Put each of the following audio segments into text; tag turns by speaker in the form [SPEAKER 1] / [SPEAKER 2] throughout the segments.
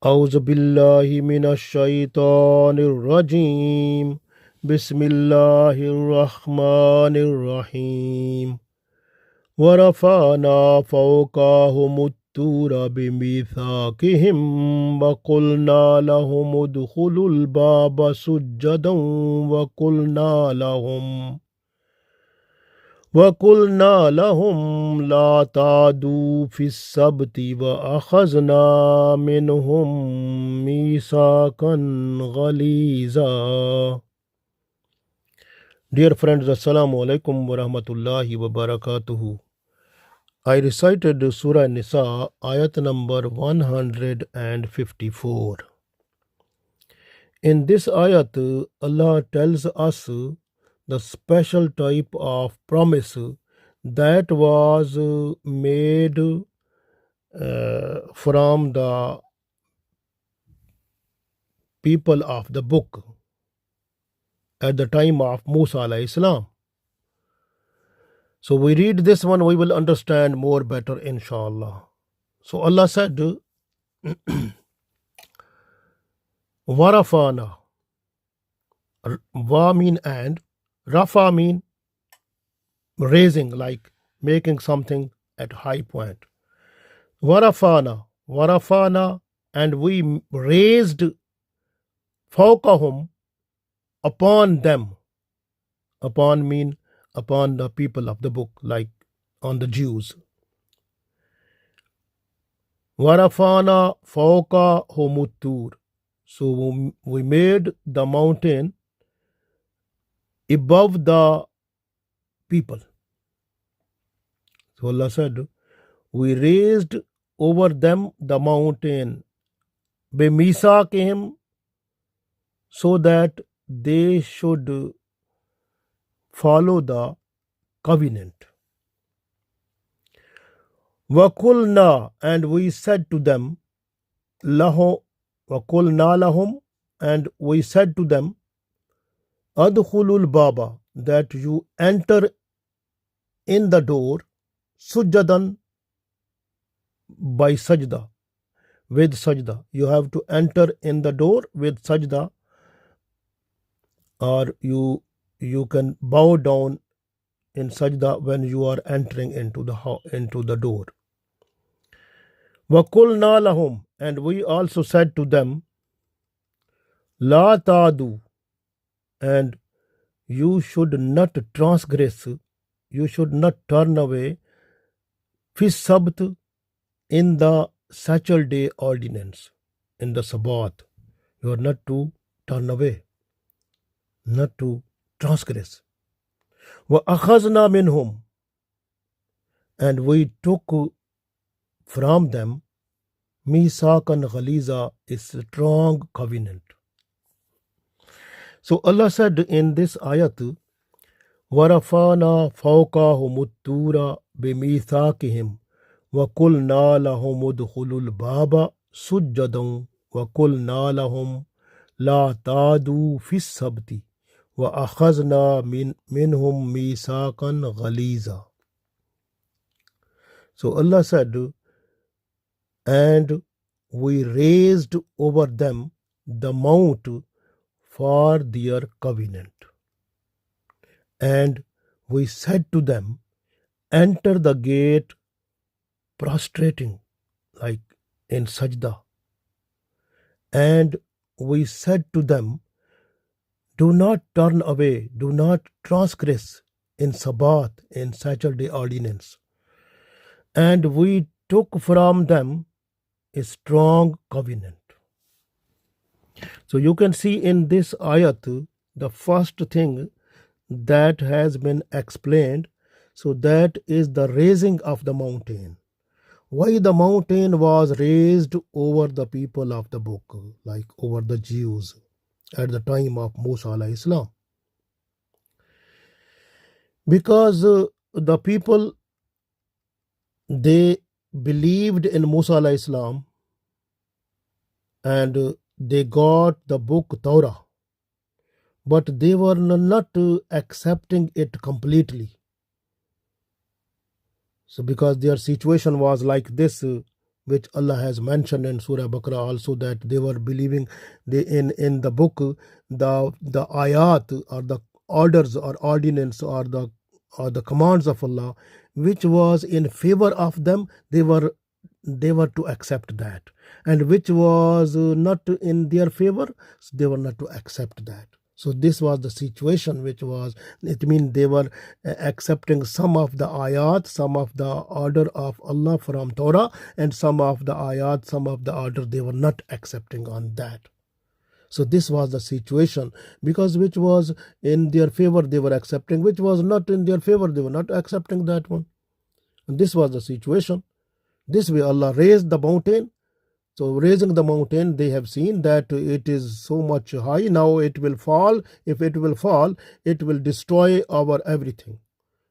[SPEAKER 1] أعوذ بالله من الشيطان الرجيم بسم الله الرحمن الرحيم ورفعنا فوقهم الطور بميثاقهم وقلنا لهم لا تعدوا في السبت وأخذنا منهم ميثاقا غليظا. Dear friends, Assalamu alaikum wa rahmatullahi wa barakatuhu. I recited Surah An-Nisa Ayat number 154. In this ayat, Allah tells us the special type of promise that was made from the people of the book at the time of Musa alayhi salam. So we read this one, we will understand more better inshallah. So Allah said, Warafana. Wa mean and, Rafa mean raising, like making something at high point. Warafana, and we raised fawqahum, upon them. Upon mean upon the people of the book, like on the Jews. Warafana fawqahum tur. So we made the mountain above the people. So Allah said, we raised over them the mountain bimisaqihim, so that they should follow the covenant. Wakulna, and we said to them, Wakulna lahum, and we said to them, Adkhulul baba, that you enter in the door, sujjadan, by sajda, with sajda. You have to enter in the door with sajda, or you can bow down in sajda when you are entering into the door. Wakulna lahum, and we also said to them, La ta'du, and you should not transgress, you should not turn away, fi sabt, in the Saturday ordinance, in the Sabbath. You are not to turn away, not to transgress. Wa akhazna minhum, and we took from them misaqan ghaliza, a strong covenant. So Allah said in this ayat, Warafana fawqahum at-tura bimithaqihim wa qulna lahum udkhulul baba sujjadan wa qulna lahum la ta'du fi sabti wa akhazna minhum misaqan ghaliza. So Allah said, and we raised over them the mount for their covenant. And we said to them, enter the gate prostrating, like in sajda. And we said to them, do not turn away, do not transgress in Sabbath, in Saturday ordinance. And we took from them a strong covenant. So you can see in this ayat, the first thing that has been explained, so that is the raising of the mountain. Why the mountain was raised over the people of the book, like over the Jews at the time of Musa alayhi salam. Because the people, they believed in Musa alayhi salam, and they got the book Torah, but they were not accepting it completely. So because their situation was like this, which Allah has mentioned in Surah Baqarah also, that they were believing in the book, the ayat or the orders or ordinance or the commands of Allah, which was in favor of them, they were to accept that, and which was not in their favor, they were not to accept that. So this was the situation, which was, it means they were accepting some of the ayat, some of the order of Allah from Torah, and some of the ayat, some of the order they were not accepting on that. So this was the situation, because which was in their favor they were accepting, which was not in their favor they were not accepting that one. And this was the situation. This way Allah raised the mountain. So raising the mountain, they have seen that it is so much high. Now it will fall. If it will fall, it will destroy our everything.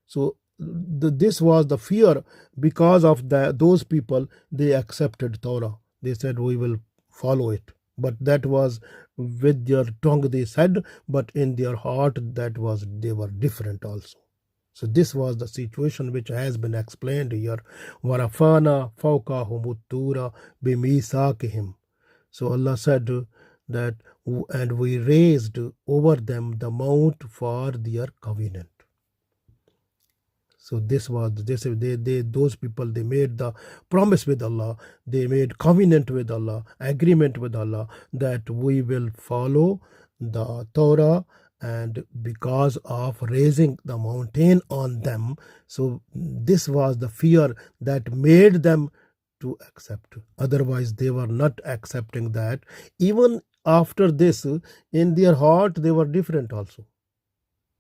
[SPEAKER 1] So this was the fear. Because of those people, they accepted Torah. They said, we will follow it. But that was with their tongue they said, but in their heart they were different also. So this was the situation which has been explained here. وَرَفَعْنَا فَوْقَهُمُ الطُّورَ بِمِيثَاقِهِمْ. So Allah said that, and we raised over them the mount for their covenant. So this was those people, they made the promise with Allah, they made covenant with Allah, agreement with Allah, that we will follow the Torah. And because of raising the mountain on them, so this was the fear that made them to accept. Otherwise they were not accepting that. Even after this, in their heart they were different also.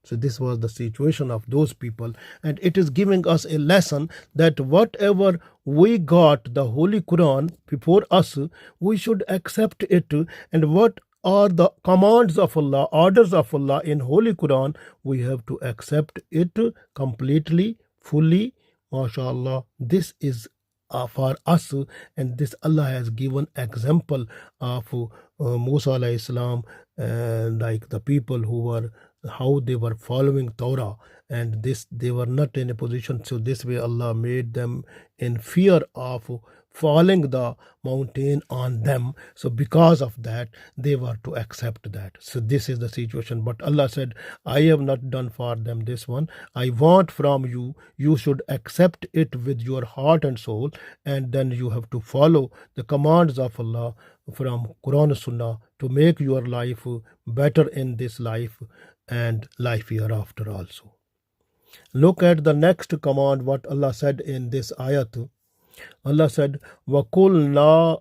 [SPEAKER 1] So this was the situation of those people, and it is giving us a lesson that whatever we got the Holy Quran before us, we should accept it, and what are the commands of Allah, orders of Allah in Holy Quran, we have to accept it completely, fully. MashaAllah, this is for us, and this Allah has given example of Musa alayhi salam, like the people who were, how they were following Torah, and this they were not in a position. So this way Allah made them in fear of falling the mountain on them. So because of that, they were to accept that. So this is the situation. But Allah said, I have not done for them this one. I want from you, you should accept it with your heart and soul, and then you have to follow the commands of Allah from Quran and Sunnah to make your life better in this life and life hereafter also. Look at the next command, what Allah said in this ayat. Allah said, وَقُلْنَا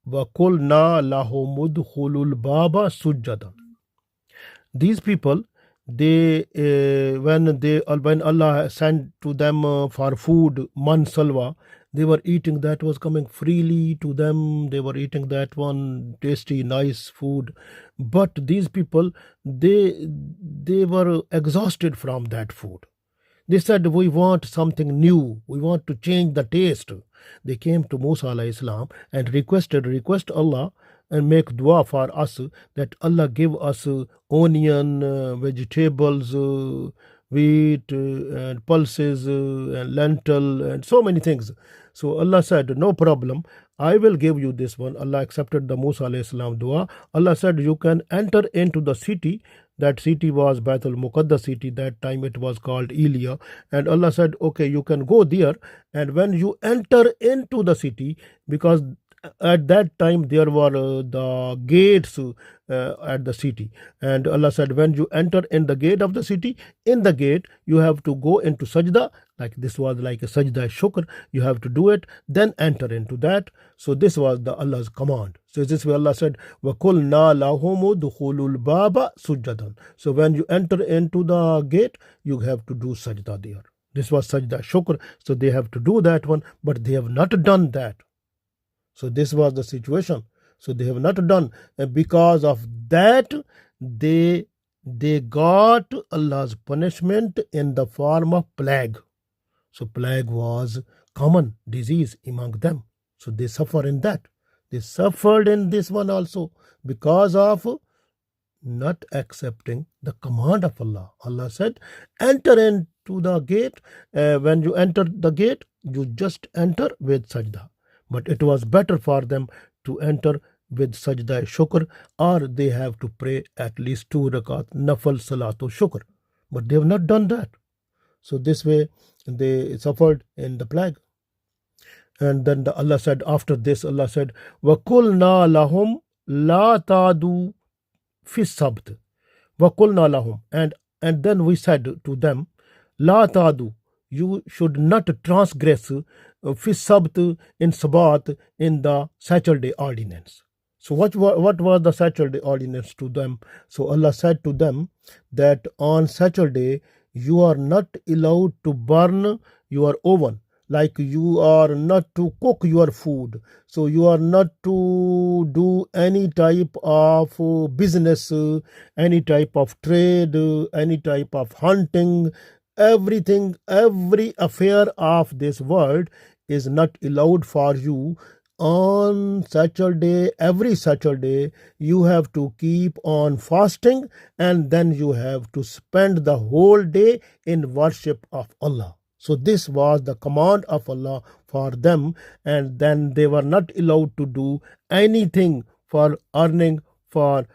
[SPEAKER 1] لَهُمُ ادْخُلُوا الْبَابَ سُجَّدًا. These people, they when Allah sent to them for food, man salwa, they were eating, that was coming freely to them. They were eating that one tasty, nice food. But these people, they were exhausted from that food. They said, we want something new. We want to change the taste. They came to Musa alayhi salam and request Allah and make dua for us that Allah give us onion, vegetables, wheat, and pulses, and lentil, and so many things. So Allah said, no problem, I will give you this one. Allah accepted the Musa alayhi salam dua. Allah said, you can enter into the city. That city was Baitul Muqaddas city. That time it was called Elia. And Allah said, okay, you can go there. And when you enter into the city, because at that time there were the gates at the city, and Allah said, when you enter in the gate of the city, in the gate you have to go into sajda, like this was like a sajda shukr, you have to do it, then enter into that. So this was the Allah's command. So this way Allah said, وَقُلْنَا لَهُمُ دُخُولُ الْبَابَ سُجَّدًا. So when you enter into the gate, you have to do sajda there. This was sajda shukr, so they have to do that one, but they have not done that. So this was the situation. So they have not done, and because of that, they got Allah's punishment in the form of plague. So plague was common disease among them. So they suffer in that. They suffered in this one also because of not accepting the command of Allah. Allah said, enter into the gate. When you enter the gate, you just enter with sajda. But it was better for them to enter with sajda shukr, or they have to pray at least 2 rakat nafal salatu shukr. But they have not done that. So this way they suffered in the plague. And then Allah said, after this, Allah said, وَقُلْنَا لَهُمْ لَا تَعْدُوا فِي السَّبْتِ وَقُلْنَا لَهُمْ, and then we said to them, لَا تَعْدُوا, you should not transgress فِي السَّبْتِ, in Sabbath, in the Saturday ordinance. So what was the Saturday ordinance to them? So Allah said to them that on Saturday you are not allowed to burn your oven, like you are not to cook your food. So you are not to do any type of business, any type of trade, any type of hunting. Everything, every affair of this world is not allowed for you. On Saturday, every Saturday, you have to keep on fasting, and then you have to spend the whole day in worship of Allah. So this was the command of Allah for them, and then they were not allowed to do anything for earning, for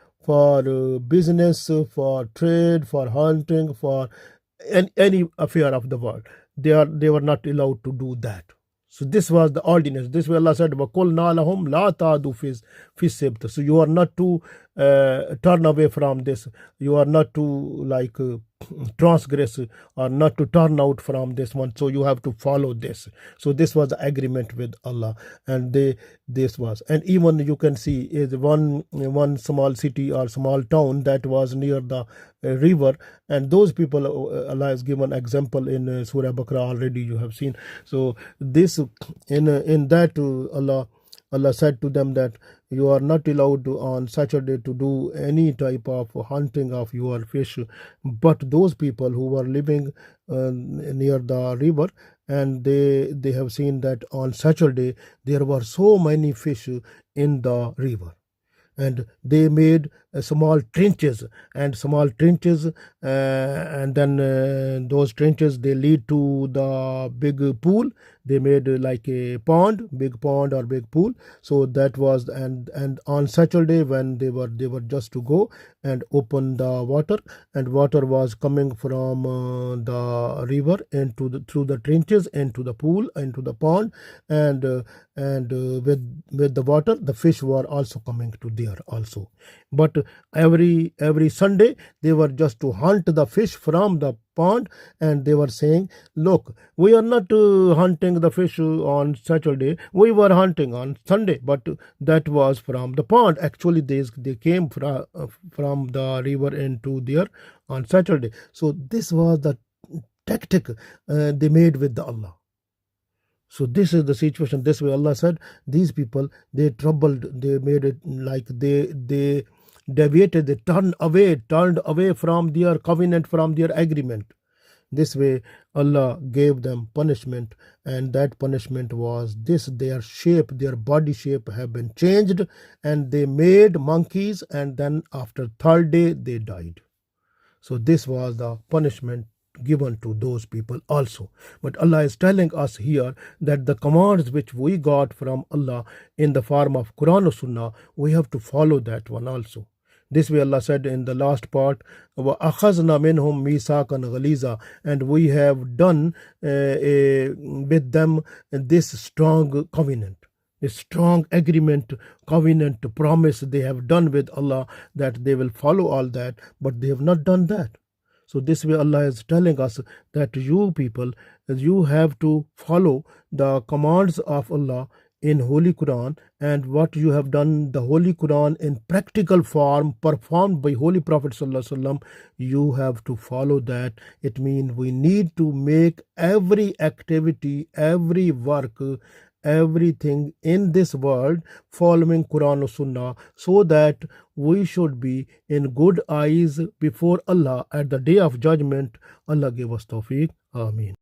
[SPEAKER 1] business, for trade, for hunting, for any affair of the world. They were not allowed to do that. So this was the ordinance. This way Allah said, وَقُلْنَا لَهُمْ لَا تَعْدُوا فِي السِّبْتِ. So you are not to turn away from this. You are not to transgress, or not to turn out from this one. So you have to follow this. So this was the agreement with Allah. And this was. And even you can see is one small city or small town that was near the river. And those people, Allah has given example in Surah Baqarah already you have seen. So this, in that Allah said to them that you are not allowed on Saturday to do any type of hunting of your fish. But those people who were living near the river, and they have seen that on Saturday there were so many fish in the river. And they made small trenches, and then those trenches, they lead to the big pool. They made like a big pond or big pool. So that was, and on Saturday when they were just to go and open the water, and water was coming from the river through the trenches into the pool, into the pond, and with the water, the fish were also coming to there also. But every Sunday they were just to hunt the fish from the pond, and they were saying, look, we are not hunting the fish on Saturday, we were hunting on Sunday. But that was from the pond. Actually they came from the river into there on Saturday. So this was the tactic they made with the Allah. So this is the situation. This way Allah said, these people, they troubled, they made it like they deviated, they turned away from their covenant, from their agreement. This way Allah gave them punishment, and that punishment was this: their shape, their body shape have been changed, and they made monkeys, and then after third day they died. So this was the punishment given to those people also. But Allah is telling us here that the commands which we got from Allah in the form of Quran or Sunnah, we have to follow that one also. This way Allah said in the last part, وَأَخَذْنَا مِنْهُمْ مِيثَاقًا غَلِيظًا, and we have done with them this strong covenant, this strong agreement, covenant, promise they have done with Allah, that they will follow all that, but they have not done that. So this way Allah is telling us that you people, you have to follow the commands of Allah in Holy Quran, and what you have done, the Holy Quran in practical form performed by Holy Prophet ﷺ, you have to follow that. It means we need to make every activity, every work, everything in this world following Quran or Sunnah, so that we should be in good eyes before Allah at the day of judgment. Allah give us tawfiq. Ameen.